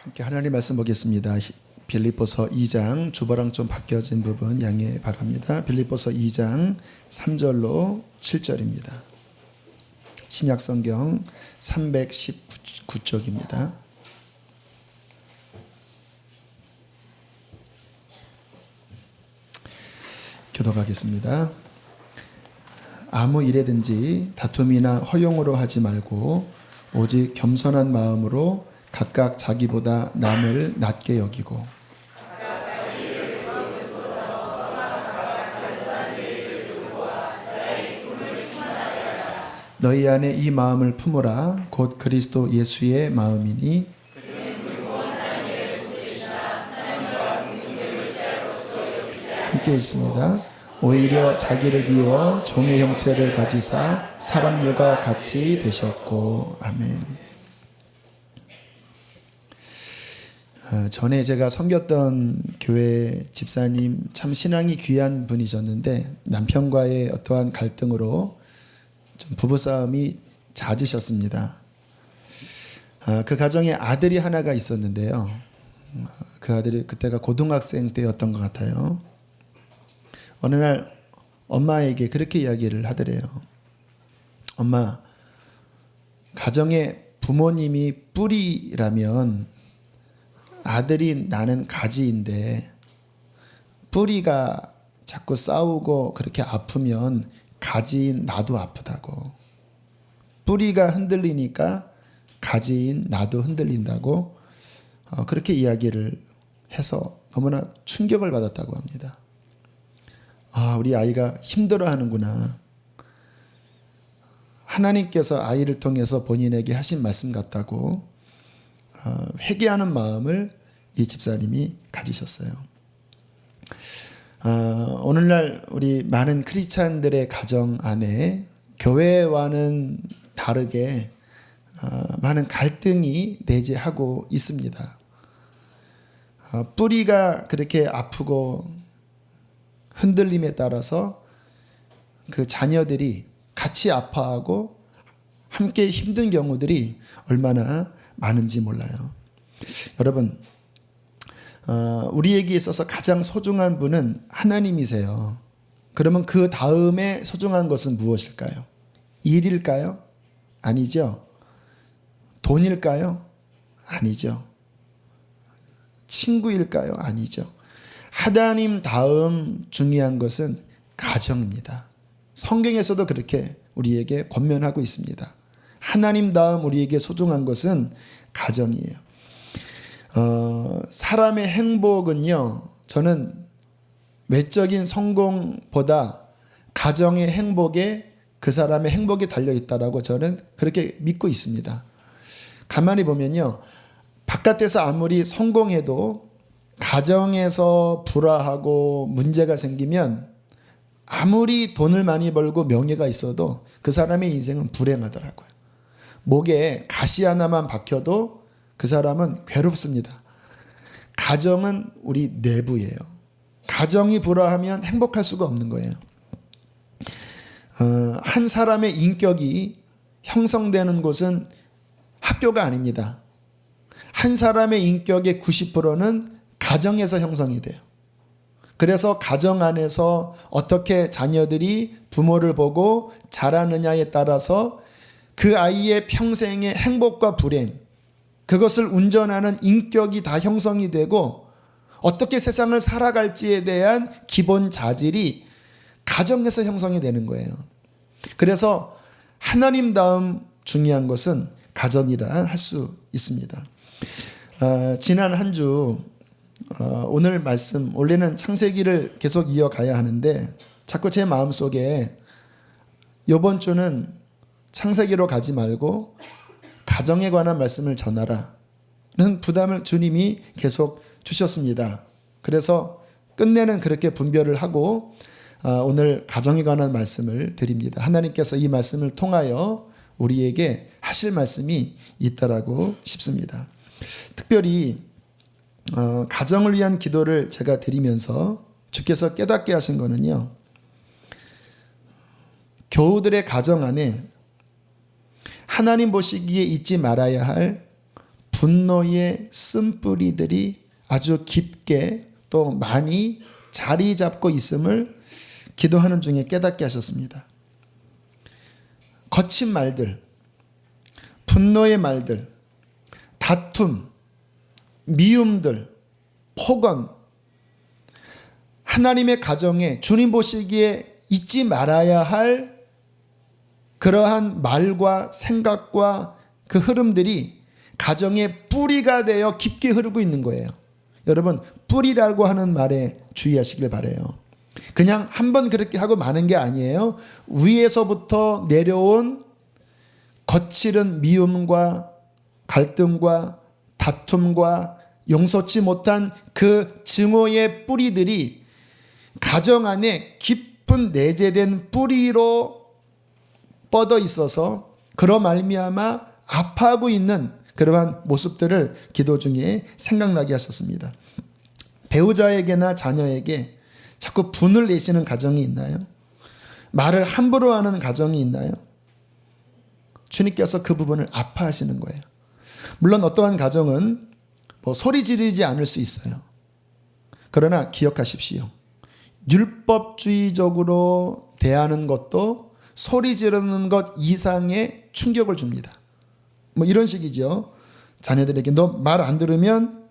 함께 하나님 말씀 보겠습니다. 빌립보서 2장 주보랑 좀 바뀌어진 부분 양해 바랍니다. 빌립보서 2장 3절로 7절입니다. 신약성경 319쪽입니다. 교독하겠습니다. 아무 일에든지 다툼이나 허용으로 하지 말고 오직 겸손한 마음으로 각각 자기보다 남을 낮게 여기고 너희 안에 이 마음을 품으라. 곧 그리스도 예수의 마음이니 함께 있습니다. 오히려 자기를 비워 종의 형체를 가지사 사람들과 같이 되셨고. 아멘. 전에 제가 섬겼던 교회 집사님 참 신앙이 귀한 분이셨는데 남편과의 어떠한 갈등으로 좀 부부싸움이 잦으셨습니다. 그 가정에 아들이 하나가 있었는데요. 그 아들이 그때가 고등학생 때였던 것 같아요. 어느 날 엄마에게 그렇게 이야기를 하더래요. 엄마, 가정에 부모님이 뿌리라면 아들이 나는 가지인데 뿌리가 자꾸 싸우고 그렇게 아프면 가지인 나도 아프다고. 뿌리가 흔들리니까 가지인 나도 흔들린다고 그렇게 이야기를 해서 너무나 충격을 받았다고 합니다. 아, 우리 아이가 힘들어하는구나. 하나님께서 아이를 통해서 본인에게 하신 말씀 같다고 회개하는 마음을 이 집사님이 가지셨어요. 오늘날 우리 많은 크리스찬들의 가정 안에 교회와는 다르게 많은 갈등이 내재하고 있습니다. 뿌리가 그렇게 아프고 흔들림에 따라서 그 자녀들이 같이 아파하고 함께 힘든 경우들이 얼마나 많은지 몰라요. 여러분, 우리에게 있어서 가장 소중한 분은 하나님이세요. 그러면 그 다음에 소중한 것은 무엇일까요? 일일까요? 아니죠. 돈일까요? 아니죠. 친구일까요? 아니죠. 하나님 다음 중요한 것은 가정입니다. 성경에서도 그렇게 우리에게 권면하고 있습니다. 하나님 다음 우리에게 소중한 것은 가정이에요. 사람의 행복은요, 저는 외적인 성공보다 가정의 행복에 그 사람의 행복이 달려있다라고 저는 그렇게 믿고 있습니다. 가만히 보면요, 바깥에서 아무리 성공해도 가정에서 불화하고 문제가 생기면 아무리 돈을 많이 벌고 명예가 있어도 그 사람의 인생은 불행하더라고요. 목에 가시 하나만 박혀도 그 사람은 괴롭습니다. 가정은 우리 내부예요. 가정이 불화하면 행복할 수가 없는 거예요. 한 사람의 인격이 형성되는 곳은 학교가 아닙니다. 한 사람의 인격의 90%는 가정에서 형성이 돼요. 그래서 가정 안에서 어떻게 자녀들이 부모를 보고 자라느냐에 따라서 그 아이의 평생의 행복과 불행, 그것을 운전하는 인격이 다 형성이 되고 어떻게 세상을 살아갈지에 대한 기본 자질이 가정에서 형성이 되는 거예요. 그래서 하나님 다음 중요한 것은 가정이라 할 수 있습니다. 지난 한 주 오늘 말씀, 원래는 창세기를 계속 이어가야 하는데 자꾸 제 마음속에 이번 주는 창세기로 가지 말고 가정에 관한 말씀을 전하라는 부담을 주님이 계속 주셨습니다. 그래서 끝내는 그렇게 분별을 하고 오늘 가정에 관한 말씀을 드립니다. 하나님께서 이 말씀을 통하여 우리에게 하실 말씀이 있다라고 싶습니다. 특별히 가정을 위한 기도를 제가 드리면서 주께서 깨닫게 하신 거는요, 교우들의 가정 안에 하나님 보시기에 잊지 말아야 할 분노의 쓴뿌리들이 아주 깊게 또 많이 자리 잡고 있음을 기도하는 중에 깨닫게 하셨습니다. 거친 말들, 분노의 말들, 다툼, 미움들, 폭언, 하나님의 가정에 주님 보시기에 잊지 말아야 할 그러한 말과 생각과 그 흐름들이 가정의 뿌리가 되어 깊게 흐르고 있는 거예요. 여러분, 뿌리라고 하는 말에 주의하시길 바라요. 그냥 한번 그렇게 하고 마는 게 아니에요. 위에서부터 내려온 거칠은 미움과 갈등과 다툼과 용서치 못한 그 증오의 뿌리들이 가정 안에 깊은 내재된 뿌리로 뻗어 있어서 그로 말미암아 아파하고 있는 그러한 모습들을 기도 중에 생각나게 하셨습니다. 배우자에게나 자녀에게 자꾸 분을 내시는 가정이 있나요? 말을 함부로 하는 가정이 있나요? 주님께서 그 부분을 아파하시는 거예요. 물론 어떠한 가정은 소리 지르지 않을 수 있어요. 그러나 기억하십시오. 율법주의적으로 대하는 것도 소리 지르는 것 이상의 충격을 줍니다. 이런 식이죠. 자녀들에게 너 말 안 들으면,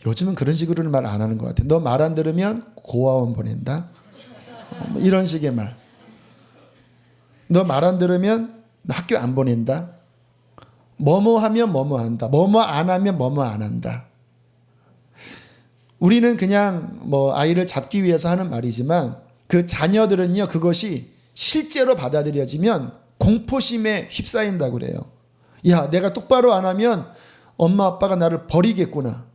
요즘은 그런 식으로는 말 안 하는 것 같아요. 너 말 안 들으면 고아원 보낸다. 이런 식의 말. 너 말 안 들으면 학교 안 보낸다. 뭐뭐 하면 뭐뭐 한다. 뭐뭐 안 하면 뭐뭐 안 한다. 우리는 그냥 아이를 잡기 위해서 하는 말이지만 그 자녀들은요, 그것이 실제로 받아들여지면 공포심에 휩싸인다고 그래요. 야, 내가 똑바로 안 하면 엄마 아빠가 나를 버리겠구나.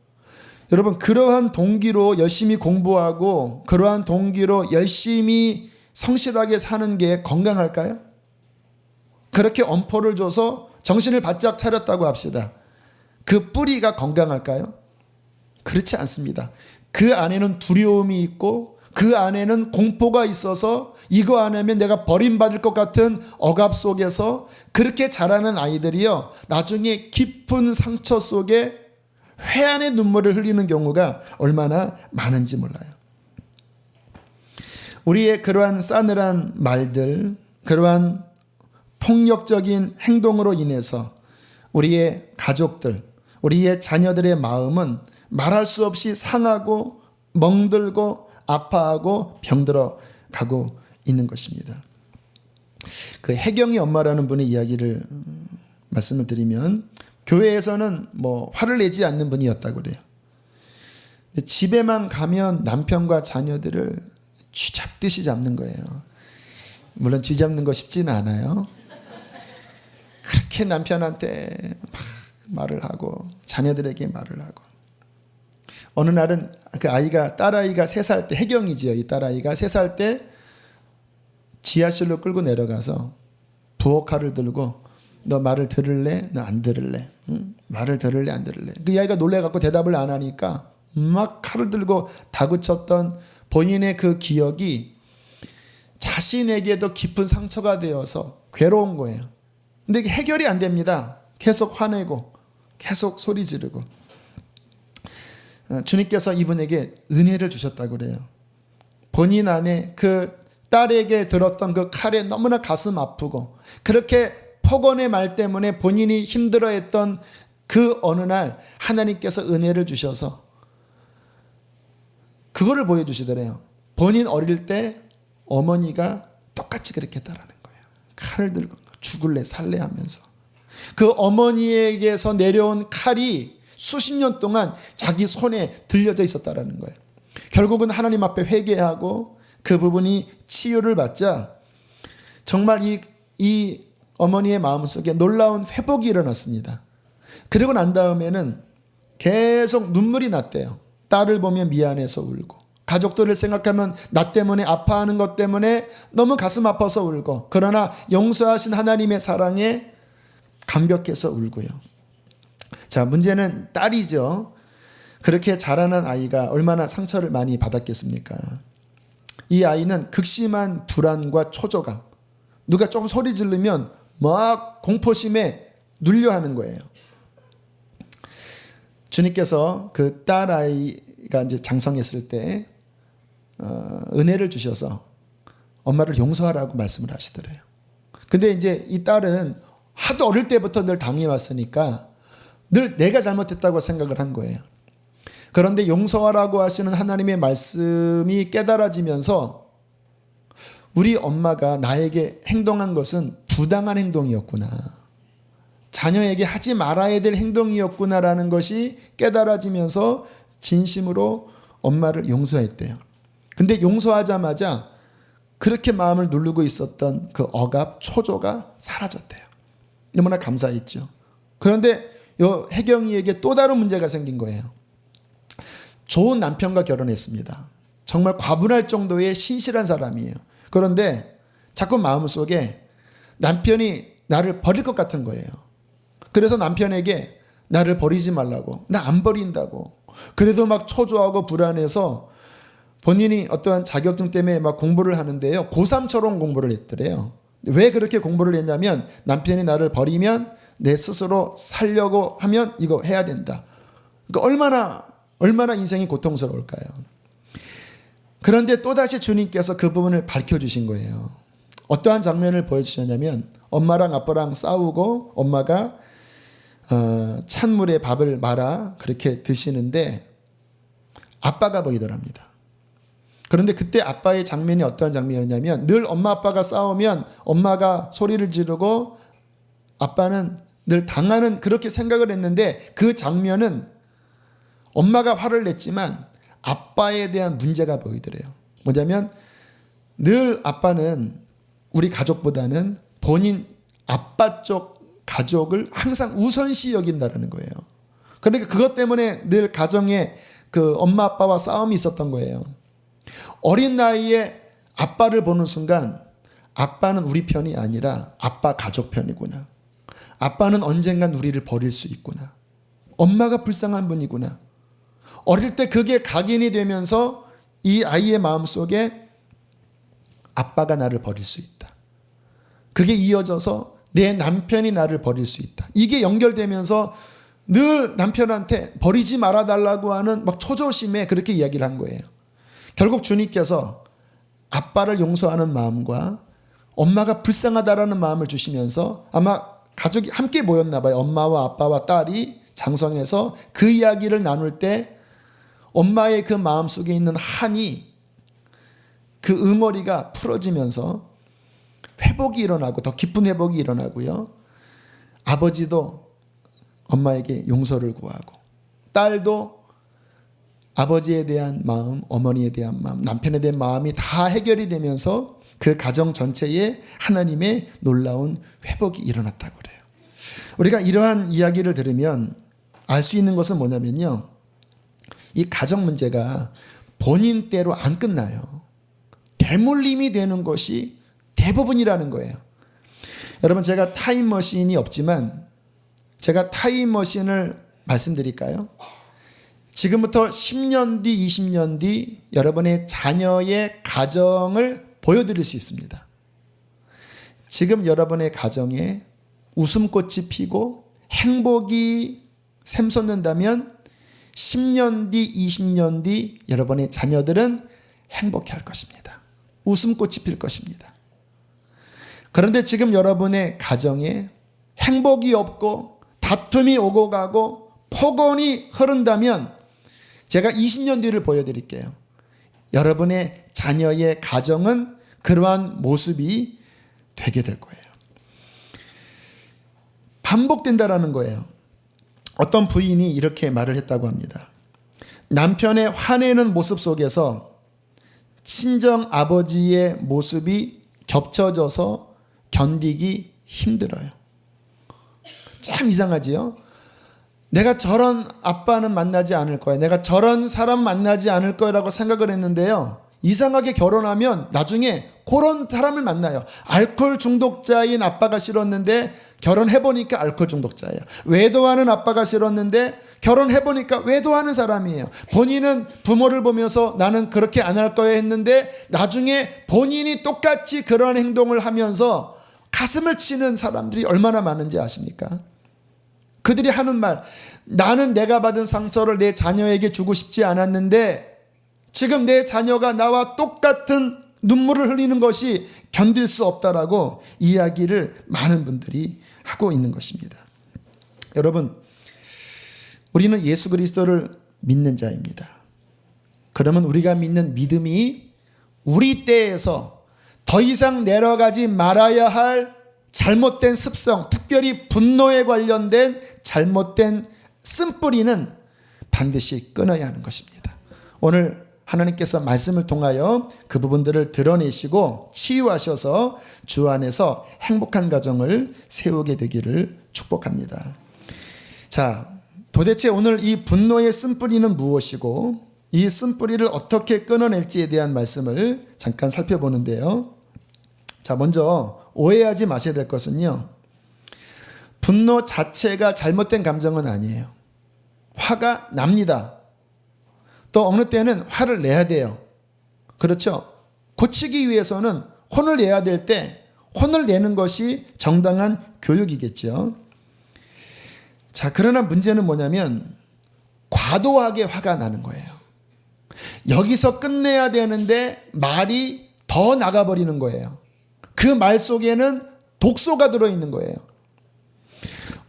여러분, 그러한 동기로 열심히 공부하고 그러한 동기로 열심히 성실하게 사는 게 건강할까요? 그렇게 엄포를 줘서 정신을 바짝 차렸다고 합시다. 그 뿌리가 건강할까요? 그렇지 않습니다. 그 안에는 두려움이 있고 그 안에는 공포가 있어서 이거 안 하면 내가 버림받을 것 같은 억압 속에서 그렇게 자라는 아이들이요, 나중에 깊은 상처 속에 회한의 눈물을 흘리는 경우가 얼마나 많은지 몰라요. 우리의 그러한 싸늘한 말들, 그러한 폭력적인 행동으로 인해서 우리의 가족들, 우리의 자녀들의 마음은 말할 수 없이 상하고 멍들고 아파하고 병들어 가고 있는 것입니다. 그 혜경이 엄마라는 분의 이야기를 말씀을 드리면, 교회에서는 화를 내지 않는 분이었다고 그래요. 집에만 가면 남편과 자녀들을 쥐잡듯이 잡는 거예요. 물론 쥐잡는 거 쉽지는 않아요. 그렇게 남편한테 막 말을 하고 자녀들에게 말을 하고, 어느 날은 그 딸아이가 3살 때, 혜경이지요. 이 딸아이가 3살 때 지하실로 끌고 내려가서 부엌칼을 들고 너 말을 들을래? 너 안 들을래? 응? 말을 들을래? 안 들을래? 그 아이가 놀래갖고 대답을 안 하니까 막 칼을 들고 다그쳤던 본인의 그 기억이 자신에게도 깊은 상처가 되어서 괴로운 거예요. 근데 이게 해결이 안 됩니다. 계속 화내고 계속 소리 지르고. 주님께서 이분에게 은혜를 주셨다고 그래요. 본인 안에 그 딸에게 들었던 그 칼에 너무나 가슴 아프고 그렇게 폭언의 말 때문에 본인이 힘들어했던 그 어느 날 하나님께서 은혜를 주셔서 그거를 보여주시더래요. 본인 어릴 때 어머니가 똑같이 그렇게 했다라는 거예요. 칼을 들고 죽을래 살래 하면서 그 어머니에게서 내려온 칼이 수십 년 동안 자기 손에 들려져 있었다라는 거예요. 결국은 하나님 앞에 회개하고 그 부분이 치유를 받자 정말 이 어머니의 마음속에 놀라운 회복이 일어났습니다. 그리고 난 다음에는 계속 눈물이 났대요. 딸을 보면 미안해서 울고, 가족들을 생각하면 나 때문에 아파하는 것 때문에 너무 가슴 아파서 울고, 그러나 용서하신 하나님의 사랑에 감격해서 울고요. 자, 문제는 딸이죠. 그렇게 자라난 아이가 얼마나 상처를 많이 받았겠습니까? 이 아이는 극심한 불안과 초조감, 누가 조금 소리 지르면 막 공포심에 눌려 하는 거예요. 주님께서 그 딸아이가 이제 장성했을 때 은혜를 주셔서 엄마를 용서하라고 말씀을 하시더래요. 근데 이제 이 딸은 하도 어릴 때부터 늘 당해왔으니까 늘 내가 잘못했다고 생각을 한 거예요. 그런데 용서하라고 하시는 하나님의 말씀이 깨달아지면서 우리 엄마가 나에게 행동한 것은 부당한 행동이었구나. 자녀에게 하지 말아야 될 행동이었구나라는 것이 깨달아지면서 진심으로 엄마를 용서했대요. 근데 용서하자마자 그렇게 마음을 누르고 있었던 그 억압, 초조가 사라졌대요. 너무나 감사했죠. 그런데 요 혜경이에게 또 다른 문제가 생긴 거예요. 좋은 남편과 결혼했습니다. 정말 과분할 정도의 신실한 사람이에요. 그런데 자꾸 마음속에 남편이 나를 버릴 것 같은 거예요. 그래서 남편에게 나를 버리지 말라고, 나 안 버린다고. 그래도 막 초조하고 불안해서 본인이 어떠한 자격증 때문에 막 공부를 하는데요. 고3처럼 공부를 했더래요. 왜 그렇게 공부를 했냐면 남편이 나를 버리면 내 스스로 살려고 하면 이거 해야 된다. 그러니까 얼마나 인생이 고통스러울까요? 그런데 또다시 주님께서 그 부분을 밝혀주신 거예요. 어떠한 장면을 보여주셨냐면 엄마랑 아빠랑 싸우고 엄마가 찬물에 밥을 말아 그렇게 드시는데 아빠가 보이더랍니다. 그런데 그때 아빠의 장면이 어떠한 장면이냐면 늘 엄마 아빠가 싸우면 엄마가 소리를 지르고 아빠는 늘 당하는 그렇게 생각을 했는데 그 장면은 엄마가 화를 냈지만 아빠에 대한 문제가 보이더래요. 뭐냐면 늘 아빠는 우리 가족보다는 본인 아빠 쪽 가족을 항상 우선시 여긴다는 거예요. 그러니까 그것 때문에 늘 가정에 그 엄마 아빠와 싸움이 있었던 거예요. 어린 나이에 아빠를 보는 순간 아빠는 우리 편이 아니라 아빠 가족 편이구나. 아빠는 언젠간 우리를 버릴 수 있구나. 엄마가 불쌍한 분이구나. 어릴 때 그게 각인이 되면서 이 아이의 마음속에 아빠가 나를 버릴 수 있다. 그게 이어져서 내 남편이 나를 버릴 수 있다. 이게 연결되면서 늘 남편한테 버리지 말아달라고 하는 막 초조심에 그렇게 이야기를 한 거예요. 결국 주님께서 아빠를 용서하는 마음과 엄마가 불쌍하다라는 마음을 주시면서 아마 가족이 함께 모였나 봐요. 엄마와 아빠와 딸이 장성해서 그 이야기를 나눌 때 엄마의 그 마음속에 있는 한이 그 응어리가 풀어지면서 회복이 일어나고 더 깊은 회복이 일어나고요. 아버지도 엄마에게 용서를 구하고 딸도 아버지에 대한 마음, 어머니에 대한 마음, 남편에 대한 마음이 다 해결이 되면서 그 가정 전체에 하나님의 놀라운 회복이 일어났다고 그래요. 우리가 이러한 이야기를 들으면 알 수 있는 것은 뭐냐면요. 이 가정 문제가 본인 때로 안 끝나요. 대물림이 되는 것이 대부분이라는 거예요. 여러분 제가 타임머신이 없지만 제가 타임머신을 말씀드릴까요? 지금부터 10년 뒤, 20년 뒤 여러분의 자녀의 가정을 보여드릴 수 있습니다. 지금 여러분의 가정에 웃음꽃이 피고 행복이 샘솟는다면 10년 뒤, 20년 뒤 여러분의 자녀들은 행복해 할 것입니다. 웃음꽃이 필 것입니다. 그런데 지금 여러분의 가정에 행복이 없고 다툼이 오고 가고 폭언이 흐른다면 제가 20년 뒤를 보여드릴게요. 여러분의 자녀의 가정은 그러한 모습이 되게 될 거예요. 반복된다라는 거예요. 어떤 부인이 이렇게 말을 했다고 합니다. 남편의 화내는 모습 속에서 친정 아버지의 모습이 겹쳐져서 견디기 힘들어요. 참 이상하지요? 내가 저런 아빠는 만나지 않을 거야. 내가 저런 사람 만나지 않을 거라고 생각을 했는데요. 이상하게 결혼하면 나중에 그런 사람을 만나요. 알코올 중독자인 아빠가 싫었는데 결혼해보니까 알코올 중독자예요. 외도하는 아빠가 싫었는데 결혼해보니까 외도하는 사람이에요. 본인은 부모를 보면서 나는 그렇게 안 할 거야 했는데 나중에 본인이 똑같이 그런 행동을 하면서 가슴을 치는 사람들이 얼마나 많은지 아십니까? 그들이 하는 말, 나는 내가 받은 상처를 내 자녀에게 주고 싶지 않았는데 지금 내 자녀가 나와 똑같은 눈물을 흘리는 것이 견딜 수 없다라고 이야기를 많은 분들이 하고 있는 것입니다. 여러분, 우리는 예수 그리스도를 믿는 자입니다. 그러면 우리가 믿는 믿음이 우리 때에서 더 이상 내려가지 말아야 할 잘못된 습성, 특별히 분노에 관련된 잘못된 쓴뿌리는 반드시 끊어야 하는 것입니다. 오늘 하나님께서 말씀을 통하여 그 부분들을 드러내시고 치유하셔서 주 안에서 행복한 가정을 세우게 되기를 축복합니다. 자, 도대체 오늘 이 분노의 쓴뿌리는 무엇이고 이 쓴뿌리를 어떻게 끊어낼지에 대한 말씀을 잠깐 살펴보는데요. 자, 먼저 오해하지 마셔야 될 것은요, 분노 자체가 잘못된 감정은 아니에요. 화가 납니다. 또 어느 때는 화를 내야 돼요. 그렇죠? 고치기 위해서는 혼을 내야 될 때 혼을 내는 것이 정당한 교육이겠죠. 자, 그러나 문제는 뭐냐면 과도하게 화가 나는 거예요. 여기서 끝내야 되는데 말이 더 나가버리는 거예요. 그 말 속에는 독소가 들어있는 거예요.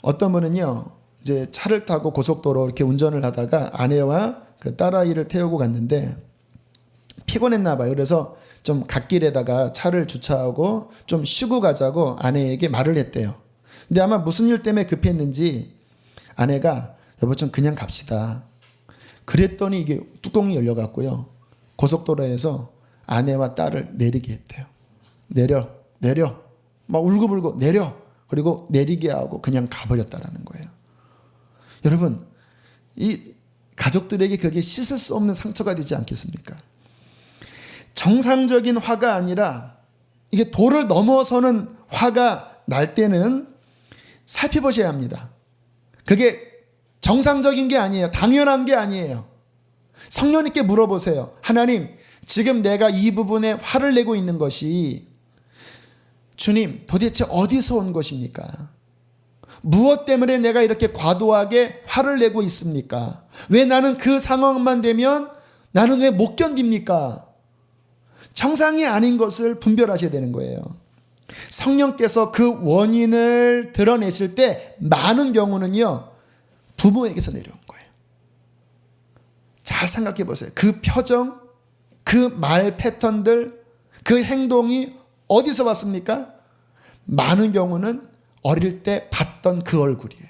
어떤 분은요, 이제 차를 타고 고속도로 이렇게 운전을 하다가 아내와 그 딸아이를 태우고 갔는데 피곤했나 봐요. 그래서 좀 갓길에다가 차를 주차하고 좀 쉬고 가자고 아내에게 말을 했대요. 근데 아마 무슨 일 때문에 급했는지 아내가 여보 좀 그냥 갑시다. 그랬더니 이게 뚜껑이 열려갖고요, 고속도로에서 아내와 딸을 내리게 했대요. 내려 막 울고불고 내려, 그리고 내리게 하고 그냥 가버렸다라는 거예요. 여러분, 이 가족들에게 그게 씻을 수 없는 상처가 되지 않겠습니까? 정상적인 화가 아니라 이게 도를 넘어서는 화가 날 때는 살펴보셔야 합니다. 그게 정상적인 게 아니에요. 당연한 게 아니에요. 성령님께 물어보세요. 하나님, 지금 내가 이 부분에 화를 내고 있는 것이 주님 도대체 어디서 온 것입니까? 무엇 때문에 내가 이렇게 과도하게 화를 내고 있습니까? 왜 나는 그 상황만 되면 나는 왜 못 견딥니까? 정상이 아닌 것을 분별하셔야 되는 거예요. 성령께서 그 원인을 드러내실 때 많은 경우는요, 부모에게서 내려온 거예요. 잘 생각해 보세요. 그 표정, 그 말 패턴들, 그 행동이 어디서 왔습니까? 많은 경우는 어릴 때 봤던 그 얼굴이에요.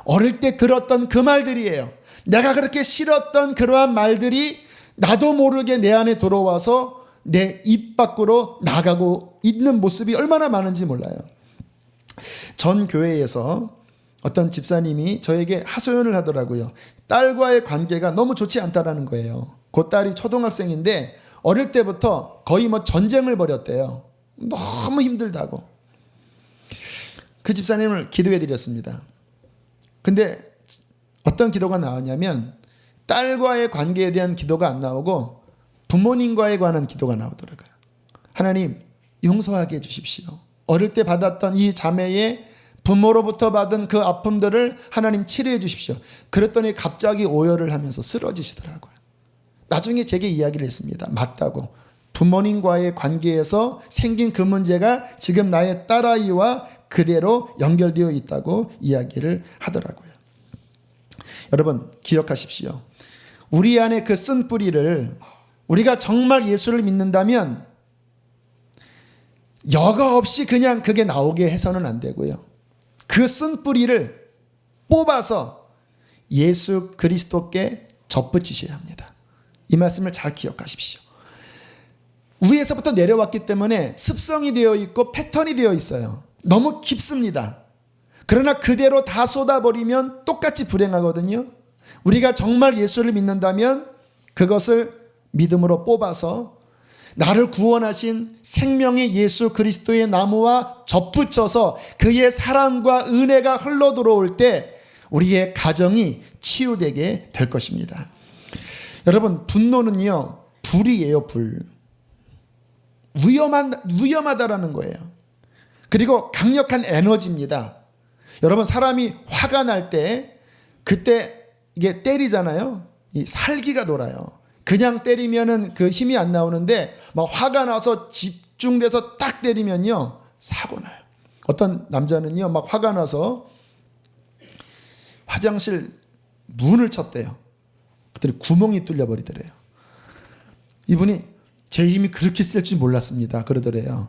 어릴 때 들었던 그 말들이에요. 내가 그렇게 싫었던 그러한 말들이 나도 모르게 내 안에 들어와서 내 입 밖으로 나가고 있는 모습이 얼마나 많은지 몰라요. 전 교회에서 어떤 집사님이 저에게 하소연을 하더라고요. 딸과의 관계가 너무 좋지 않다라는 거예요. 그 딸이 초등학생인데 어릴 때부터 거의 뭐 전쟁을 벌였대요. 너무 힘들다고. 그 집사님을 기도해 드렸습니다. 근데 어떤 기도가 나왔냐면 딸과의 관계에 대한 기도가 안 나오고 부모님과에 관한 기도가 나오더라고요. 하나님, 용서하게 해주십시오. 어릴 때 받았던 이 자매의 부모로부터 받은 그 아픔들을 하나님 치료해 주십시오. 그랬더니 갑자기 오열을 하면서 쓰러지시더라고요. 나중에 제게 이야기를 했습니다. 맞다고. 부모님과의 관계에서 생긴 그 문제가 지금 나의 딸아이와 그대로 연결되어 있다고 이야기를 하더라고요. 여러분, 기억하십시오. 우리 안에 그 쓴뿌리를 우리가 정말 예수를 믿는다면 여과 없이 그냥 그게 나오게 해서는 안 되고요. 그 쓴뿌리를 뽑아서 예수 그리스도께 접붙이셔야 합니다. 이 말씀을 잘 기억하십시오. 위에서부터 내려왔기 때문에 습성이 되어 있고 패턴이 되어 있어요. 너무 깊습니다. 그러나 그대로 다 쏟아버리면 똑같이 불행하거든요. 우리가 정말 예수를 믿는다면 그것을 믿음으로 뽑아서 나를 구원하신 생명의 예수 그리스도의 나무와 접붙여서 그의 사랑과 은혜가 흘러 들어올 때 우리의 가정이 치유되게 될 것입니다. 여러분, 분노는요, 불이에요, 불. 위험하다라는 거예요. 그리고 강력한 에너지입니다. 여러분 사람이 화가 날 때 그때 이게 때리잖아요. 이 살기가 돌아요. 그냥 때리면은 그 힘이 안 나오는데 막 화가 나서 집중돼서 딱 때리면요 사고 나요. 어떤 남자는요 막 화가 나서 화장실 문을 쳤대요. 그랬더니 구멍이 뚫려 버리더래요. 이분이 제 힘이 그렇게 쓸 줄 몰랐습니다 그러더래요.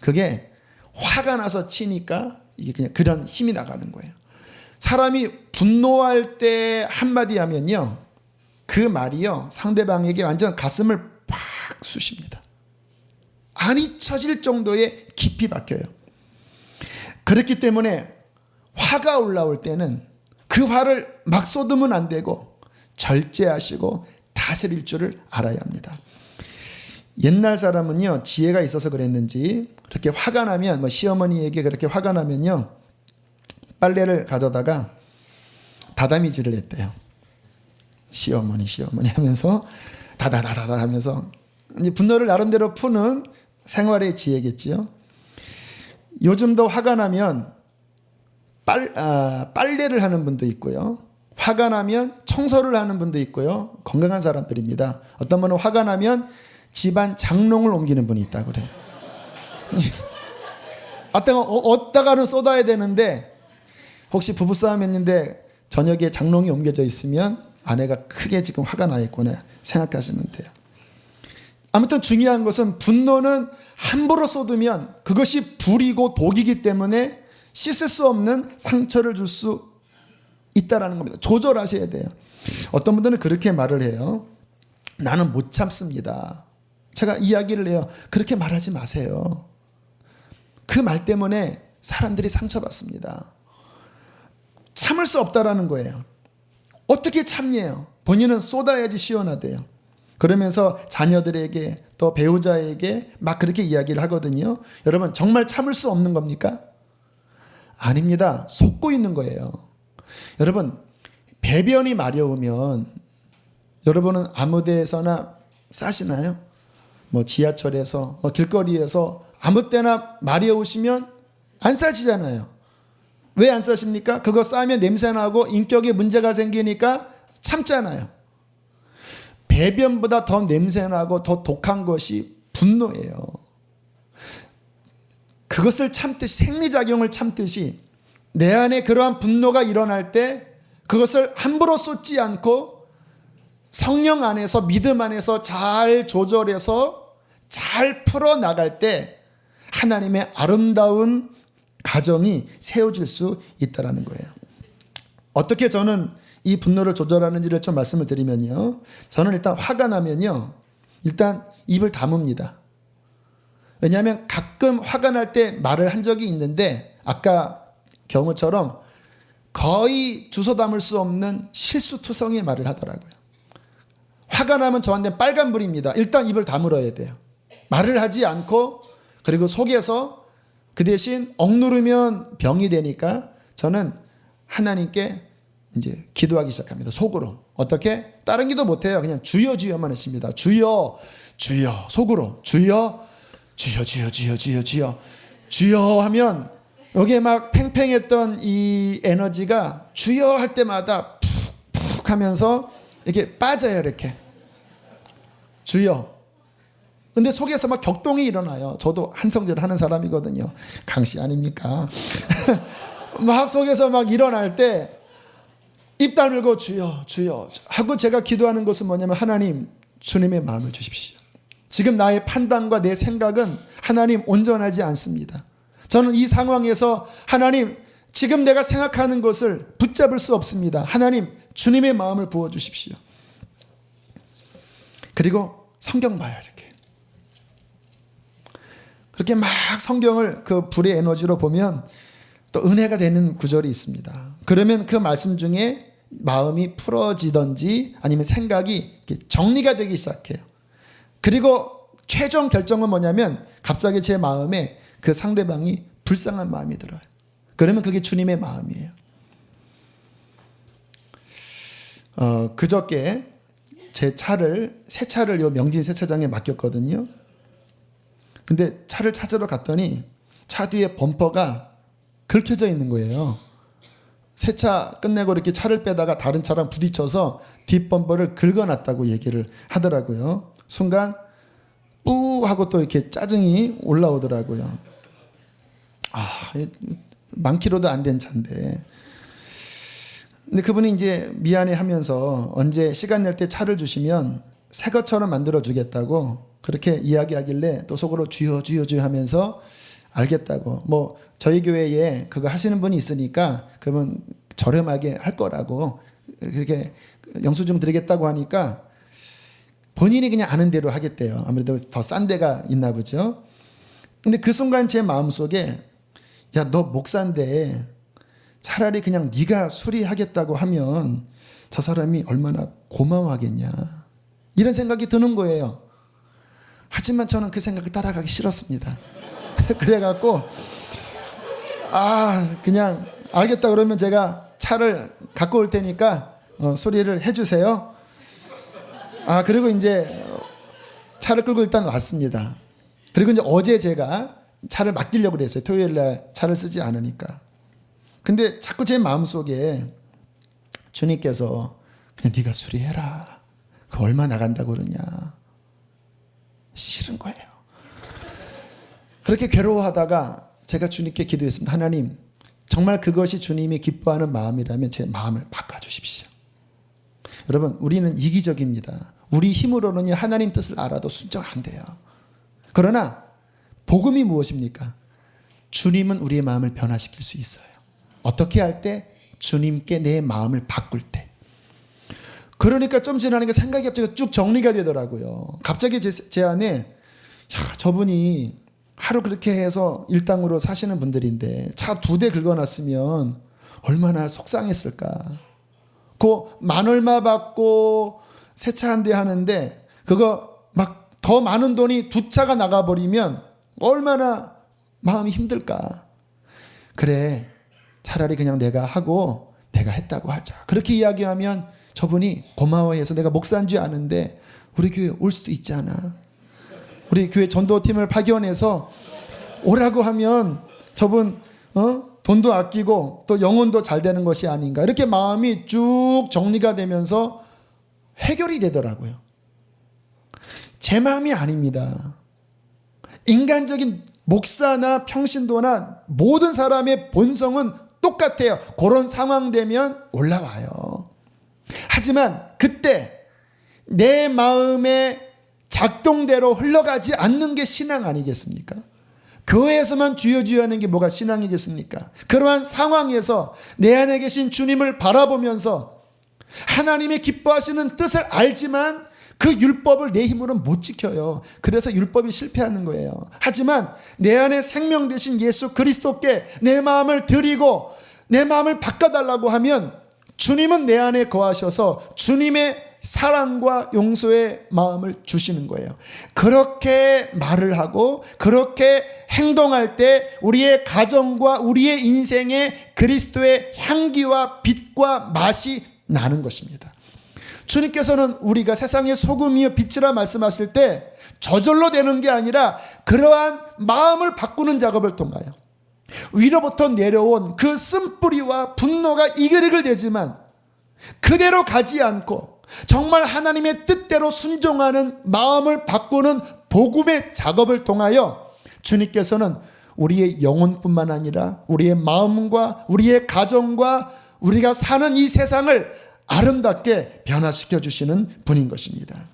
그게 화가 나서 치니까 이게 그냥 그런 힘이 나가는 거예요. 사람이 분노할 때 한마디 하면요 그 말이요 상대방에게 완전 가슴을 팍 쑤십니다. 안 잊혀질 정도의 깊이 박혀요. 그렇기 때문에 화가 올라올 때는 그 화를 막 쏟으면 안 되고 절제하시고 다스릴 줄을 알아야 합니다. 옛날 사람은요 지혜가 있어서 그랬는지 그렇게 화가 나면 뭐 시어머니에게 그렇게 화가 나면요 빨래를 가져다가 다다미질을 했대요. 시어머니 하면서 다다다다다 하면서 이제 분노를 나름대로 푸는 생활의 지혜겠지요. 요즘도 화가 나면 빨래를 하는 분도 있고요. 화가 나면 청소를 하는 분도 있고요. 건강한 사람들입니다. 어떤 분은 화가 나면 집안 장롱을 옮기는 분이 있다고 그래요. 어디다가는 쏟아야 되는데 혹시 부부싸움 했는데 저녁에 장롱이 옮겨져 있으면 아내가 크게 지금 화가 나 있구나 생각하시면 돼요. 아무튼 중요한 것은 분노는 함부로 쏟으면 그것이 불이고 독이기 때문에 씻을 수 없는 상처를 줄 수 있다라는 겁니다. 조절하셔야 돼요. 어떤 분들은 그렇게 말을 해요. 나는 못 참습니다. 제가 이야기를 해요. 그렇게 말하지 마세요. 그 말 때문에 사람들이 상처받습니다. 참을 수 없다라는 거예요. 어떻게 참냐요? 본인은 쏟아야지 시원하대요. 그러면서 자녀들에게 또 배우자에게 막 그렇게 이야기를 하거든요. 여러분 정말 참을 수 없는 겁니까? 아닙니다. 속고 있는 거예요. 여러분 배변이 마려우면 여러분은 아무 데서나 싸시나요? 뭐 지하철에서 뭐 길거리에서 아무 때나 마려우시면 안 싸시잖아요. 왜 안 싸십니까? 그거 싸면 냄새나고 인격에 문제가 생기니까 참잖아요. 배변보다 더 냄새나고 더 독한 것이 분노예요. 그것을 참듯이 생리작용을 참듯이 내 안에 그러한 분노가 일어날 때 그것을 함부로 쏟지 않고 성령 안에서 믿음 안에서 잘 조절해서 잘 풀어나갈 때 하나님의 아름다운 가정이 세워질 수 있다는 거예요. 어떻게 저는 이 분노를 조절하는지를 좀 말씀을 드리면요. 저는 일단 화가 나면요. 일단 입을 다뭅니다. 왜냐하면 가끔 화가 날 때 말을 한 적이 있는데 아까 경우처럼 거의 주워 담을 수 없는 실수투성이의 말을 하더라고요. 화가 나면 저한테 빨간불입니다. 일단 입을 다물어야 돼요. 말을 하지 않고 그리고 속에서 그 대신 억누르면 병이 되니까 저는 하나님께 이제 기도하기 시작합니다. 속으로. 어떻게? 다른 기도 못해요. 그냥 주여 주여만 했습니다. 주여 주여 속으로 주여 주여 주여 주여 주여 주여 주여 하면 여기에 막 팽팽했던 이 에너지가 주여 할 때마다 푹푹 하면서 이렇게 빠져요. 이렇게 주여. 근데 속에서 막 격동이 일어나요. 저도 한성질 하는 사람이거든요. 강씨 아닙니까? 막 속에서 막 일어날 때 입 다물고 주여 주여 하고 제가 기도하는 것은 뭐냐면 하나님 주님의 마음을 주십시오. 지금 나의 판단과 내 생각은 하나님 온전하지 않습니다. 저는 이 상황에서 하나님 지금 내가 생각하는 것을 붙잡을 수 없습니다. 하나님 주님의 마음을 부어주십시오. 그리고 성경 봐요. 이렇게 그렇게 막 성경을 그 불의 에너지로 보면 또 은혜가 되는 구절이 있습니다. 그러면 그 말씀 중에 마음이 풀어지든지 아니면 생각이 정리가 되기 시작해요. 그리고 최종 결정은 뭐냐면 갑자기 제 마음에 그 상대방이 불쌍한 마음이 들어요. 그러면 그게 주님의 마음이에요. 그저께 제 차를 새 차를 요 명진 세차장에 맡겼거든요. 근데 차를 찾으러 갔더니 차 뒤에 범퍼가 긁혀져 있는 거예요. 세차 끝내고 이렇게 차를 빼다가 다른 차랑 부딪혀서 뒷범퍼를 긁어놨다고 얘기를 하더라고요. 순간 뿌 하고 또 이렇게 짜증이 올라오더라고요. 만 킬로도 안 된 차인데. 근데 그분이 이제 미안해 하면서 언제 시간 낼 때 차를 주시면 새 것처럼 만들어 주겠다고 그렇게 이야기하길래 또 속으로 주여 주여 주여 하면서 알겠다고, 뭐 저희 교회에 그거 하시는 분이 있으니까 그러면 저렴하게 할 거라고 그렇게 영수증 드리겠다고 하니까 본인이 그냥 아는 대로 하겠대요. 아무래도 더 싼 데가 있나 보죠. 근데 그 순간 제 마음속에 야, 너 목사인데 차라리 그냥 네가 수리하겠다고 하면 저 사람이 얼마나 고마워하겠냐, 이런 생각이 드는 거예요. 하지만 저는 그 생각을 따라가기 싫었습니다. 그래갖고 그냥 알겠다 그러면 제가 차를 갖고 올 테니까 수리를 해주세요. 그리고 이제 차를 끌고 일단 왔습니다. 그리고 이제 어제 제가 차를 맡기려고 그랬어요. 토요일날 차를 쓰지 않으니까. 근데 자꾸 제 마음속에 주님께서 그냥 네가 수리해라, 그 얼마 나간다고 그러냐, 싫은 거예요. 그렇게 괴로워하다가 제가 주님께 기도했습니다. 하나님, 정말 그것이 주님이 기뻐하는 마음이라면 제 마음을 바꿔주십시오. 여러분, 우리는 이기적입니다. 우리 힘으로는 하나님 뜻을 알아도 순종 안 돼요. 그러나 복음이 무엇입니까? 주님은 우리의 마음을 변화시킬 수 있어요. 어떻게 할 때? 주님께 내 마음을 바꿀 때. 그러니까 좀 지나니까 생각이 갑자기 쭉 정리가 되더라고요. 갑자기 제 안에 저분이 하루 그렇게 해서 일당으로 사시는 분들인데 차 2대 긁어놨으면 얼마나 속상했을까. 그 만 얼마 받고 세차 한 대 하는데 그거 막 더 많은 돈이 2차가 나가버리면 얼마나 마음이 힘들까. 그래, 차라리 그냥 내가 하고 내가 했다고 하자. 그렇게 이야기하면 저분이 고마워해서 내가 목사인 줄 아는데 우리 교회 올 수도 있잖아. 우리 교회 전도팀을 파견해서 오라고 하면 저분 돈도 아끼고 또 영혼도 잘 되는 것이 아닌가. 이렇게 마음이 쭉 정리가 되면서 해결이 되더라고요. 제 마음이 아닙니다. 인간적인 목사나 평신도나 모든 사람의 본성은 똑같아요. 그런 상황 되면 올라와요. 하지만 그때 내 마음의 작동대로 흘러가지 않는 게 신앙 아니겠습니까? 교회에서만 주여 주여 하는 게 뭐가 신앙이겠습니까? 그러한 상황에서 내 안에 계신 주님을 바라보면서 하나님의 기뻐하시는 뜻을 알지만 그 율법을 내 힘으로는 못 지켜요. 그래서 율법이 실패하는 거예요. 하지만 내 안에 생명 되신 예수 그리스도께 내 마음을 드리고 내 마음을 바꿔달라고 하면 주님은 내 안에 거하셔서 주님의 사랑과 용서의 마음을 주시는 거예요. 그렇게 말을 하고 그렇게 행동할 때 우리의 가정과 우리의 인생에 그리스도의 향기와 빛과 맛이 나는 것입니다. 주님께서는 우리가 세상의 소금이여 빛이라 말씀하실 때 저절로 되는 게 아니라 그러한 마음을 바꾸는 작업을 통하여 위로부터 내려온 그 쓴뿌리와 분노가 이글이글되지만 그대로 가지 않고 정말 하나님의 뜻대로 순종하는 마음을 바꾸는 복음의 작업을 통하여 주님께서는 우리의 영혼뿐만 아니라 우리의 마음과 우리의 가정과 우리가 사는 이 세상을 아름답게 변화시켜 주시는 분인 것입니다.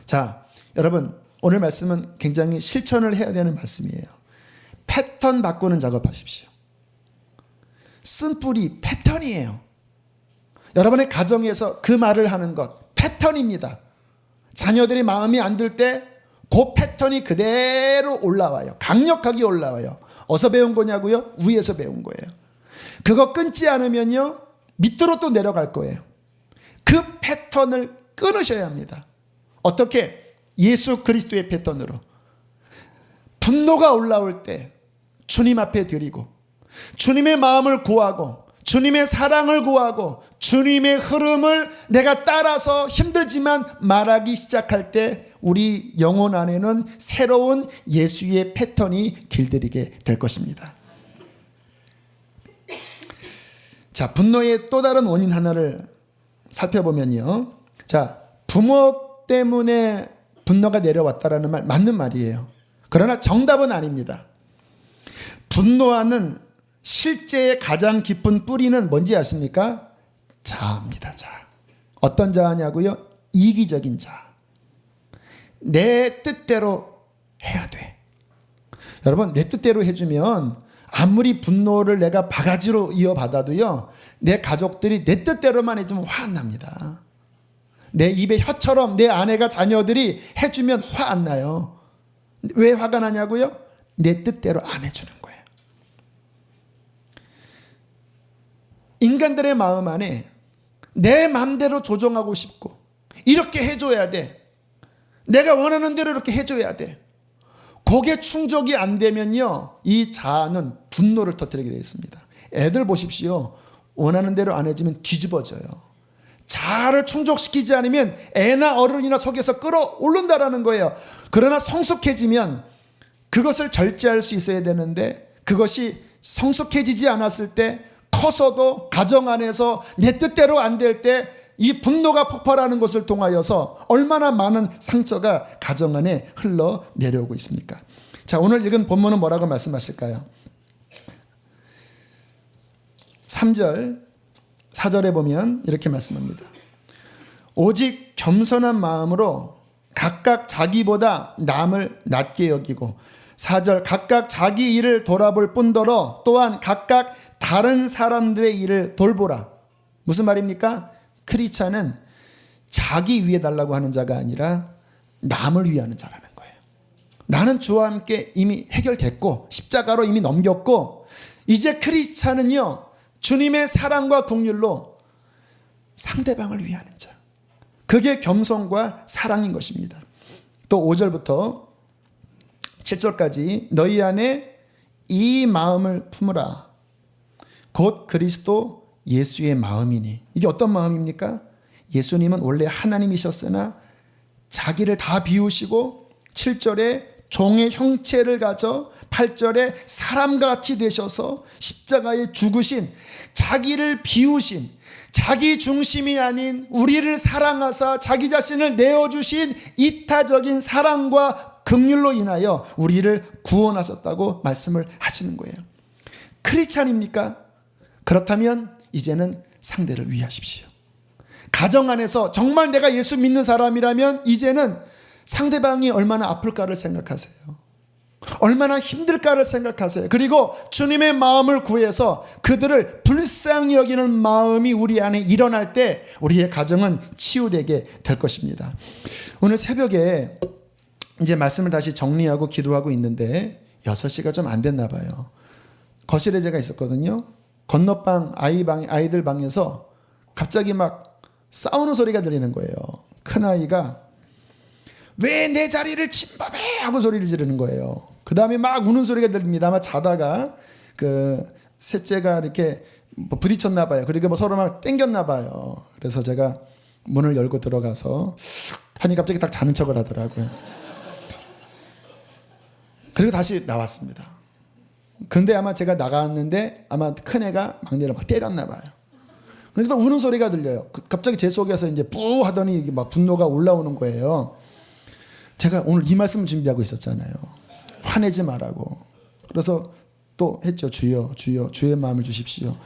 자, 여러분, 오늘 말씀은 굉장히 실천을 해야 되는 말씀이에요. 패턴 바꾸는 작업하십시오. 쓴뿌리 패턴이에요. 여러분의 가정에서 그 말을 하는 것 패턴입니다. 자녀들이 마음이 안 들 때 그 패턴이 그대로 올라와요. 강력하게 올라와요. 어디서 배운 거냐고요? 위에서 배운 거예요. 그거 끊지 않으면요 밑으로 또 내려갈 거예요. 그 패턴을 끊으셔야 합니다. 어떻게? 예수 그리스도의 패턴으로. 분노가 올라올 때 주님 앞에 드리고 주님의 마음을 구하고 주님의 사랑을 구하고 주님의 흐름을 내가 따라서 힘들지만 말하기 시작할 때 우리 영혼 안에는 새로운 예수의 패턴이 길들이게 될 것입니다. 자, 분노의 또 다른 원인 하나를 살펴보면요. 자, 부모 때문에 분노가 내려왔다라는 말 맞는 말이에요. 그러나 정답은 아닙니다. 분노하는 실제의 가장 깊은 뿌리는 뭔지 아십니까? 자아입니다. 자아. 어떤 자아냐고요? 이기적인 자아. 내 뜻대로 해야 돼. 여러분, 내 뜻대로 해주면 아무리 분노를 내가 바가지로 이어받아도요, 내 가족들이 내 뜻대로만 해주면 화 안 납니다. 내 입에 혀처럼 내 아내가 자녀들이 해주면 화 안 나요. 왜 화가 나냐고요? 내 뜻대로 안 해주는 거예요. 인간들의 마음 안에 내 마음대로 조종하고 싶고, 이렇게 해줘야 돼. 내가 원하는 대로 이렇게 해줘야 돼. 그게 충족이 안 되면요, 이 자아는 분노를 터뜨리게 되어 있습니다. 애들 보십시오. 원하는 대로 안 해주면 뒤집어져요. 자아를 충족시키지 않으면 애나 어른이나 속에서 끌어오른다라는 거예요. 그러나 성숙해지면 그것을 절제할 수 있어야 되는데, 그것이 성숙해지지 않았을 때, 커서도 가정 안에서 내 뜻대로 안 될 때 이 분노가 폭발하는 것을 통하여서 얼마나 많은 상처가 가정 안에 흘러 내려오고 있습니까? 자, 오늘 읽은 본문은 뭐라고 말씀하실까요? 3절, 4절에 보면 이렇게 말씀합니다. 오직 겸손한 마음으로 각각 자기보다 남을 낮게 여기고, 4절, 각각 자기 일을 돌아볼 뿐더러 또한 각각 다른 사람들의 일을 돌보라. 무슨 말입니까? 크리스찬은 자기 위해 달라고 하는 자가 아니라 남을 위하는 자라는 거예요. 나는 주와 함께 이미 해결됐고 십자가로 이미 넘겼고, 이제 크리스찬은요, 주님의 사랑과 긍휼로 상대방을 위하는 자. 그게 겸손과 사랑인 것입니다. 또 5절부터 7절까지 너희 안에 이 마음을 품으라. 곧 그리스도 예수의 마음이니. 이게 어떤 마음입니까? 예수님은 원래 하나님이셨으나 자기를 다 비우시고 7절에 종의 형체를 가져 8절에 사람같이 되셔서 십자가에 죽으신, 자기를 비우신, 자기 중심이 아닌 우리를 사랑하사 자기 자신을 내어주신 이타적인 사랑과 긍휼로 인하여 우리를 구원하셨다고 말씀을 하시는 거예요. 크리스찬입니까? 그렇다면 이제는 상대를 위하십시오. 가정 안에서 정말 내가 예수 믿는 사람이라면 이제는 상대방이 얼마나 아플까를 생각하세요. 얼마나 힘들까를 생각하세요. 그리고 주님의 마음을 구해서 그들을 불쌍히 여기는 마음이 우리 안에 일어날 때 우리의 가정은 치유되게 될 것입니다. 오늘 새벽에 이제 말씀을 다시 정리하고 기도하고 있는데 6시가 좀 안 됐나 봐요. 거실에 제가 있었거든요. 건너방 아이들 방에서 갑자기 막 싸우는 소리가 들리는 거예요. 큰아이가 왜 내 자리를 침범해 하고 소리를 지르는 거예요. 그 다음에 막 우는 소리가 들립니다. 아마 자다가 그 셋째가 이렇게 뭐 부딪혔나 봐요. 그리고 뭐 서로 막 땡겼나 봐요. 그래서 제가 문을 열고 들어가서 하니 갑자기 딱 자는 척을 하더라고요. 그리고 다시 나왔습니다. 근데 아마 제가 나갔는데 아마 큰애가 막내를 막 때렸나 봐요. 그래서 또 우는 소리가 들려요. 갑자기 제 속에서 이제 뿌 하더니 막 분노가 올라오는 거예요. 제가 오늘 이 말씀을 준비하고 있었잖아요. 화내지 말라고. 그래서 또 했죠. 주여, 주여, 주의 마음을 주십시오.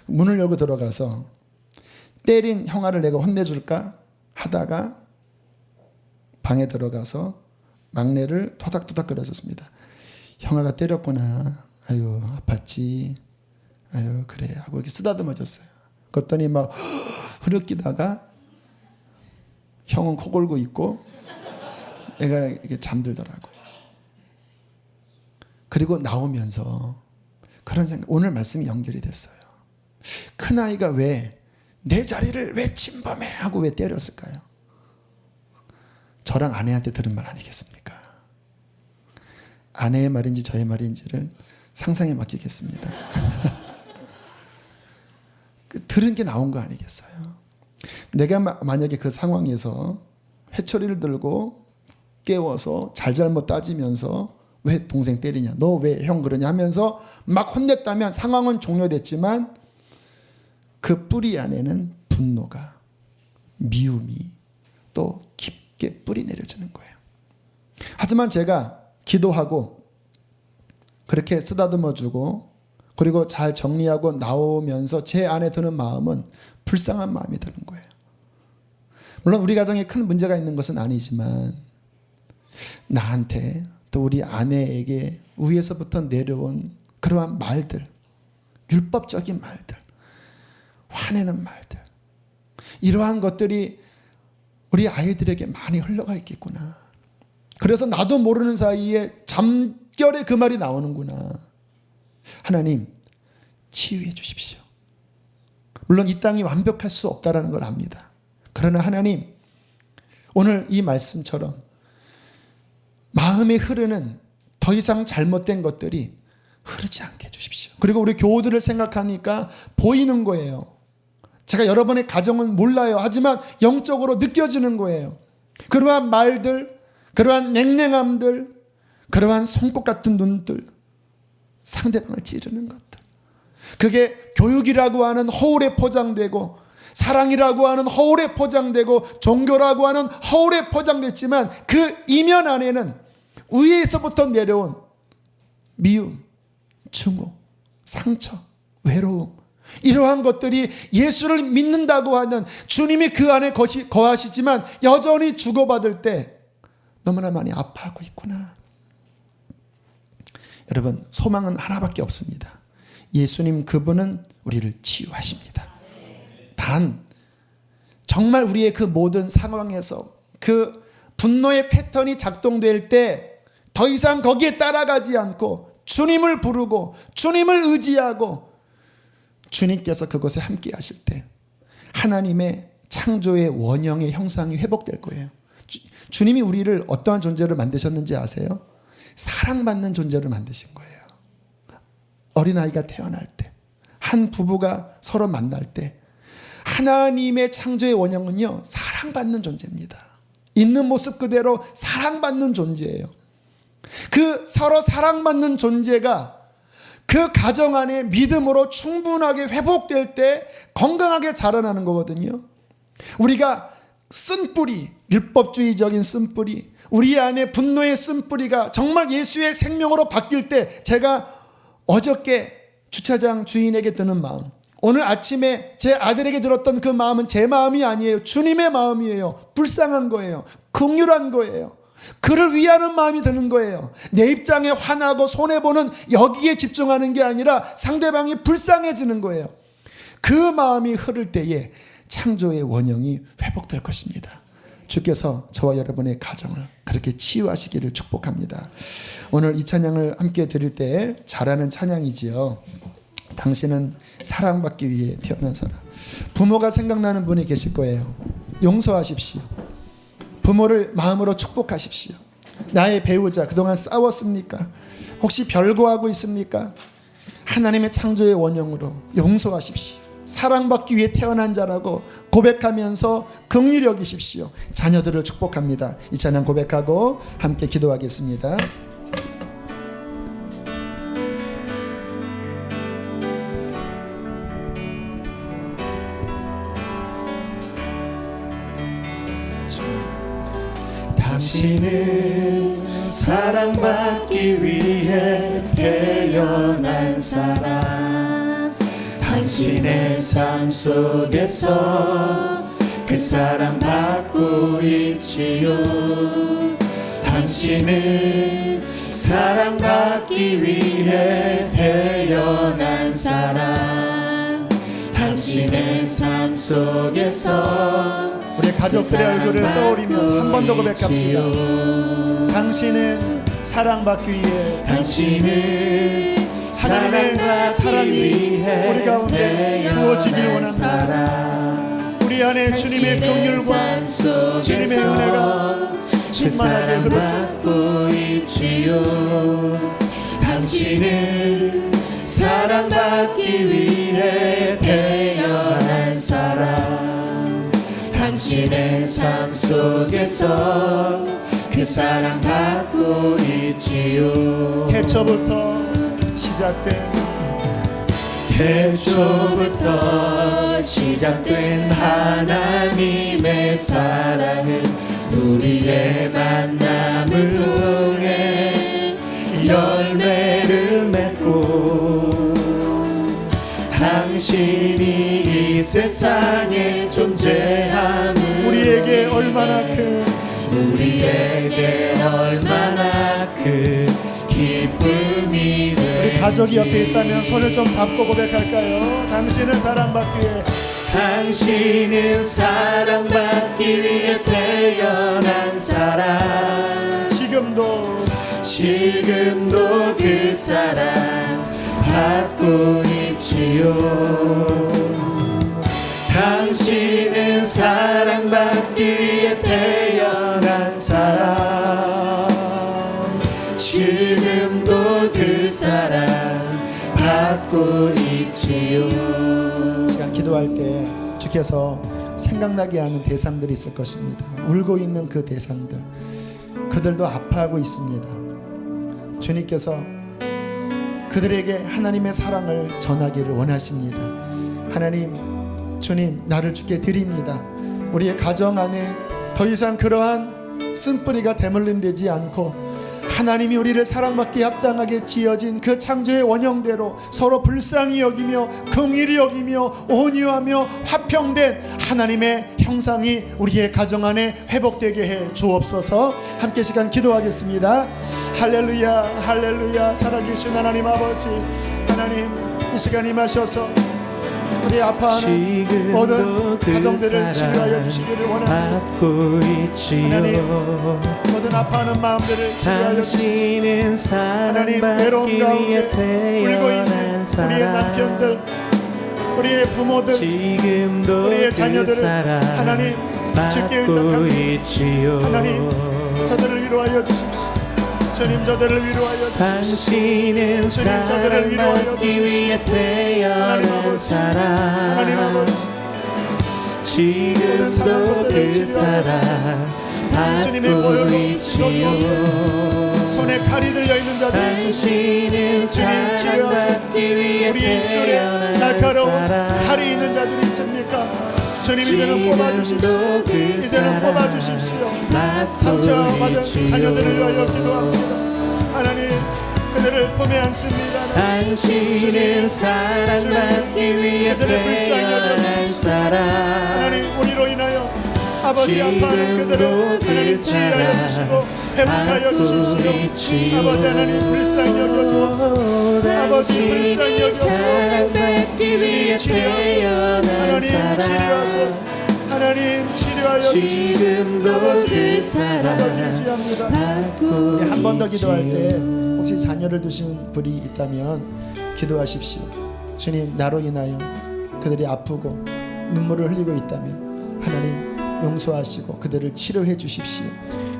문을 열고 들어가서 때린 형아를 내가 혼내줄까 하다가 방에 들어가서 막내를 토닥토닥 끌어줬습니다. 형아가 때렸구나. 아유, 아팠지. 아유, 그래. 하고 이렇게 쓰다듬어줬어요. 그랬더니 막 흐느끼다가 형은 코 골고 있고 애가 이렇게 잠들더라고요. 그리고 나오면서 그런 생각, 오늘 말씀이 연결이 됐어요. 큰아이가 왜 내 자리를 왜 침범해 하고 왜 때렸을까요? 저랑 아내한테 들은 말 아니겠습니까? 아내의 말인지 저의 말인지를 상상에 맡기겠습니다. 들은 게 나온 거 아니겠어요? 내가 만약에 그 상황에서 회초리를 들고 깨워서 잘잘못 따지면서 왜 동생 때리냐, 너 왜 형 그러냐 하면서 막 혼냈다면 상황은 종료됐지만 그 뿌리 안에는 분노가, 미움이 또 깊게 뿌리 내려지는 거예요. 하지만 제가 기도하고 그렇게 쓰다듬어주고 그리고 잘 정리하고 나오면서 제 안에 드는 마음은 불쌍한 마음이 드는 거예요. 물론 우리 가정에 큰 문제가 있는 것은 아니지만 나한테 또 우리 아내에게 위에서부터 내려온 그러한 말들, 율법적인 말들, 화내는 말들, 이러한 것들이 우리 아이들에게 많이 흘러가 있겠구나. 그래서 나도 모르는 사이에 잠결에 그 말이 나오는구나. 하나님, 치유해 주십시오. 물론 이 땅이 완벽할 수 없다라는 걸 압니다. 그러나 하나님, 오늘 이 말씀처럼 마음에 흐르는 더 이상 잘못된 것들이 흐르지 않게 해주십시오. 그리고 우리 교우들을 생각하니까 보이는 거예요. 제가 여러분의 가정은 몰라요. 하지만 영적으로 느껴지는 거예요. 그러한 말들, 그러한 냉랭함들, 그러한 손꼽 같은 눈들, 상대방을 찌르는 것들. 그게 교육이라고 하는 허울에 포장되고 사랑이라고 하는 허울에 포장되고 종교라고 하는 허울에 포장됐지만 그 이면 안에는 위에서부터 내려온 미움, 증오, 상처, 외로움, 이러한 것들이 예수를 믿는다고 하는 주님이 그 안에 거하시지만 여전히 주고받을 때 너무나 많이 아파하고 있구나. 여러분, 소망은 하나밖에 없습니다. 예수님 그분은 우리를 치유하십니다. 단 정말 우리의 그 모든 상황에서 그 분노의 패턴이 작동될 때 더 이상 거기에 따라가지 않고 주님을 부르고 주님을 의지하고 주님께서 그곳에 함께 하실 때 하나님의 창조의 원형의 형상이 회복될 거예요. 주님이 우리를 어떠한 존재로 만드셨는지 아세요? 사랑받는 존재로 만드신 거예요. 어린아이가 태어날 때, 한 부부가 서로 만날 때 하나님의 창조의 원형은요, 사랑받는 존재입니다. 있는 모습 그대로 사랑받는 존재예요. 그 서로 사랑받는 존재가 그 가정 안에 믿음으로 충분하게 회복될 때 건강하게 자라나는 거거든요. 우리가 쓴뿌리, 율법주의적인 쓴뿌리, 우리 안에 분노의 쓴뿌리가 정말 예수의 생명으로 바뀔 때, 제가 어저께 주차장 주인에게 드는 마음, 오늘 아침에 제 아들에게 들었던 그 마음은 제 마음이 아니에요. 주님의 마음이에요. 불쌍한 거예요. 긍휼한 거예요. 그를 위하는 마음이 드는 거예요. 내 입장에 화나고 손해보는 여기에 집중하는 게 아니라 상대방이 불쌍해지는 거예요. 그 마음이 흐를 때에 창조의 원형이 회복될 것입니다. 주께서 저와 여러분의 가정을 그렇게 치유하시기를 축복합니다. 오늘 이 찬양을 함께 드릴 때 잘하는 찬양이지요. 당신은 사랑받기 위해 태어난 사람. 부모가 생각나는 분이 계실 거예요. 용서하십시오. 부모를 마음으로 축복하십시오. 나의 배우자, 그동안 싸웠습니까? 혹시 별거하고 있습니까? 하나님의 창조의 원형으로 용서하십시오. 사랑받기 위해 태어난 자라고 고백하면서 긍휼히 여기십시오. 자녀들을 축복합니다. 이 찬양 고백하고 함께 기도하겠습니다. 당신은 사랑받기 위해 태어난 사람. 당신의 삶 속에서 그 사랑 받고 있지요. 당신은 사랑받기 위해 태어난 사람. 당신의 삶 속에서 우리 가족들의 얼굴을 떠올리면서 한 번 더 고백합시다. 당신은 사랑받기 위해, 당신은 하나님의 사랑이 우리 가운데 부어지길 원합니다. 우리 안에 주님의 긍휼과 주님의 은혜가 충만하게 흐르소서. 당신은 사랑받기 위해 태어난 사람. 당신의 삶 속에서 그 사랑 받고 있지요. 태초부터 시작된 태초부터 시작된 하나님의 사랑은 우리의 만남을 통해 열매를 맺고 당신이 이 세상에 존재함을 우리에게 얼마나 큰 기쁨이 우리 가족이 옆에 있다면 손을 좀 잡고 고백할까요? 당신은 사랑받기에 사랑받기 위해 태어난 사람 지금도 그 사랑 받고 있지요. 당신은 사랑받기 위해 태어난 사람 지금도 그 사랑 받고 있지요. 시간 기도할 때 주께서 생각나게 하는 대상들이 있을 것입니다. 울고 있는 그 대상들, 그들도 아파하고 있습니다. 주님께서 그들에게 하나님의 사랑을 전하기를 원하십니다. 하나님, 주님, 나를 주께 드립니다. 우리의 가정 안에 더 이상 그러한 쓴뿌리가 대물림되지 않고 하나님이 우리를 사랑받기에 합당하게 지어진 그 창조의 원형대로 서로 불쌍히 여기며 긍휼히 여기며 온유하며 화평된 하나님의 형상이 우리의 가정 안에 회복되게 해 주옵소서. 함께 시간 기도하겠습니다. 할렐루야, 할렐루야. 살아계신 하나님 아버지, 하나님 이 시간 임하셔서 우리 아파하는 모든 가정들을 치료하여 주시기를 원합니다. 하나님, 모든 아파하는 마음들을 치료하여 주시옵소서. 하나님, 외로운 가운데 울고 있는 우리의 남편들, 우리의 부모들, 우리의 자녀들을 하나님 주께 의탁합니다. 하나님, 저들을 위로하여 주십시오. 주님, 저들을 위로하여 주십시오. 주님, 저들을 위로하여 주십시오. 하나님 아버지, 하나님 아버지, 지금도 그 사랑 주님의 보혈로 씻어주옵소서. 손에 칼이 들려있는 자들이 있습니다. 주님, 치료하소서. 우리의 입술에 날카로운 칼이 있는 자들이 있습니까? 주님, 이제는 뽑아주십시오. 이제는 뽑아주십시오. 상처받은 자녀들을 위하여 기도합니다. 하나님, 그들을 품에 안습니다. 당신은 사랑받기 위해 태어난 사람. 하나님, 우리로 인하여 아버지 아파하는 그들을 하나님 치유하여 주시고 회복하여 주십시오. 아버지 하나님, 불쌍히 여겨 주옵소서. 아버지 불쌍히 여겨 주옵소서. 주님, 치료하소서. 하나님, 치료하소서. 하나님, 치료하여 주십시오. 아버지 지합니다. 우리 한 번 더 기도할 때 혹시 자녀를 두신 분이 있다면 기도하십시오. 주님, 나로 인하여 그들이 아프고 눈물을 흘리고 있다면 하나님 용서하시고 그들을 치료해 주십시오.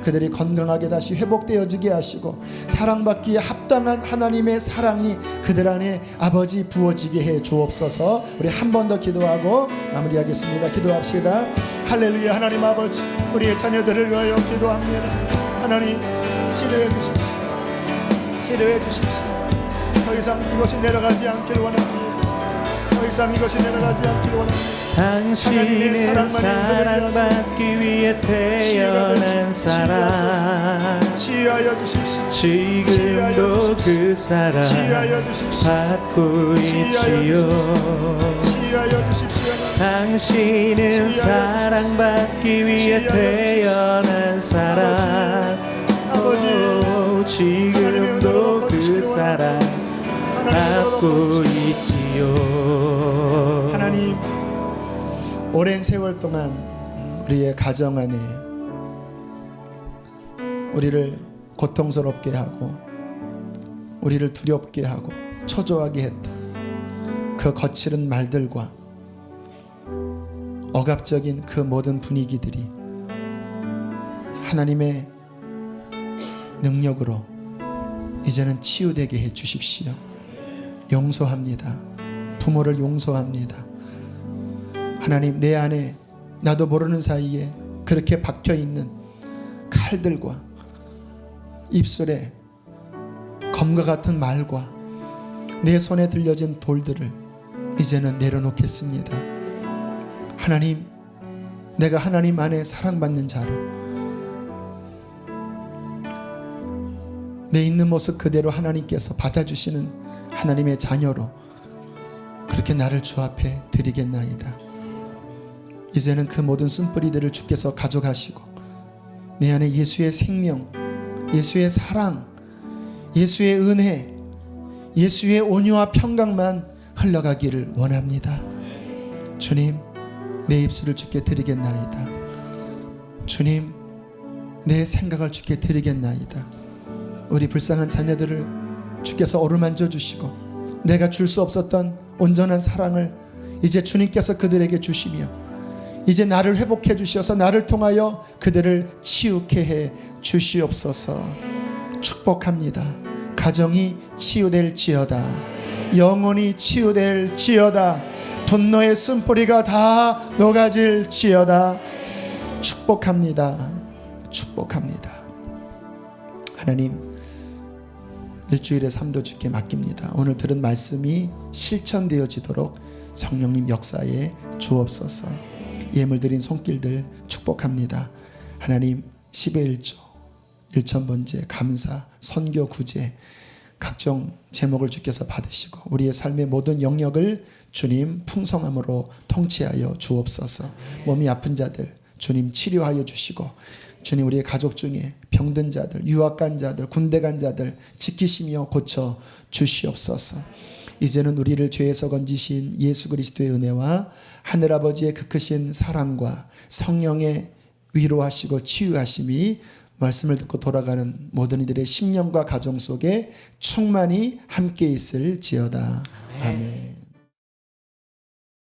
그들이 건강하게 다시 회복되어지게 하시고 사랑받기에 합당한 하나님의 사랑이 그들 안에 아버지 부어지게 해 주옵소서. 우리 한 번 더 기도하고 마무리하겠습니다. 기도합시다. 할렐루야. 하나님 아버지, 우리의 자녀들을 위하여 기도합니다. 하나님, 치료해 주십시오. 치료해 주십시오. 더 이상 이것이 내려가지 않길 원합니다. 더 이상 이것이 내려가지 않길 원합니다. 당신은 사랑받기 위해 태어난 사람. 치유하여 주십시오. 지금도 그 사랑 받고 있지요. 치유하여 주십시오. 당신은 사랑받기 위해 태어난 사람. 지금도 그 사랑 받고 있지요. 하나님, 오랜 세월 동안 우리의 가정 안에 우리를 고통스럽게 하고 우리를 두렵게 하고 초조하게 했던 그 거칠은 말들과 억압적인 그 모든 분위기들이 하나님의 능력으로 이제는 치유되게 해 주십시오. 용서합니다. 부모를 용서합니다. 하나님, 내 안에 나도 모르는 사이에 그렇게 박혀있는 칼들과 입술에 검과 같은 말과 내 손에 들려진 돌들을 이제는 내려놓겠습니다. 하나님, 내가 하나님 안에 사랑받는 자로 내 있는 모습 그대로 하나님께서 받아주시는 하나님의 자녀로 그렇게 나를 주 앞에 드리겠나이다. 이제는 그 모든 쓴뿌리들을 주께서 가져가시고 내 안에 예수의 생명, 예수의 사랑, 예수의 은혜, 예수의 온유와 평강만 흘러가기를 원합니다. 주님, 내 입술을 주께 드리겠나이다. 주님, 내 생각을 주께 드리겠나이다. 우리 불쌍한 자녀들을 주께서 어루만져 주시고 내가 줄 수 없었던 온전한 사랑을 이제 주님께서 그들에게 주시며 이제 나를 회복해 주셔서 나를 통하여 그들을 치유케 해 주시옵소서. 축복합니다. 가정이 치유될지어다. 영혼이 치유될지어다. 분노의 쓴뿌리가 다 녹아질지어다. 축복합니다. 축복합니다. 하나님, 일주일의 삶도 주께 맡깁니다. 오늘 들은 말씀이 실천되어지도록 성령님 역사에 주옵소서. 예물 드린 손길들 축복합니다. 하나님, 10의 1조, 1,000번째 감사, 선교 구제 각종 제목을 주께서 받으시고 우리의 삶의 모든 영역을 주님 풍성함으로 통치하여 주옵소서. 몸이 아픈 자들 주님 치료하여 주시고 주님 우리의 가족 중에 병든 자들, 유학 간 자들, 군대 간 자들 지키시며 고쳐 주시옵소서. 이제는 우리를 죄에서 건지신 예수 그리스도의 은혜와 하늘아버지의 그 크신 사랑과 성령의 위로하시고 치유하심이 말씀을 듣고 돌아가는 모든 이들의 심령과 가정 속에 충만히 함께 있을지어다. 아멘.